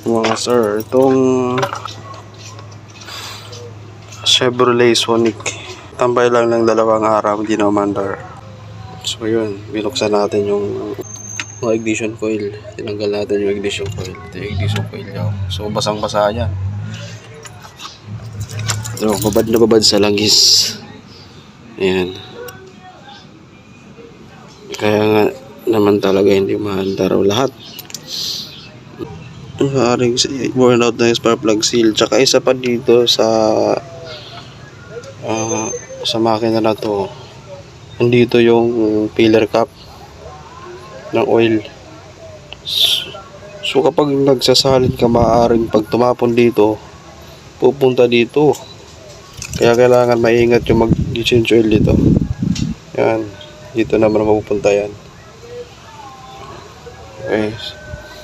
Mga sir, itong Chevrolet Sonic, tambay lang ng 2 araw, hindi na umandar. So yun, binuksan natin yung ignition coil. Tinanggal natin yung ignition coil. Ito yung ignition coil niya. So basang basa yan. So babad na babad sa langis. Ayan. Kaya nga naman talaga hindi maandar lahat. Maaaring burn out na yung spark plug seal. Tsaka isa pa dito sa makina na to, nandito yung filler cap ng oil. So kapag nagsasalin ka, maaaring pag tumapon dito, pupunta dito. Kaya kailangan maingat yung mag-change oil dito. Yan, dito naman mapupunta yan. Okay.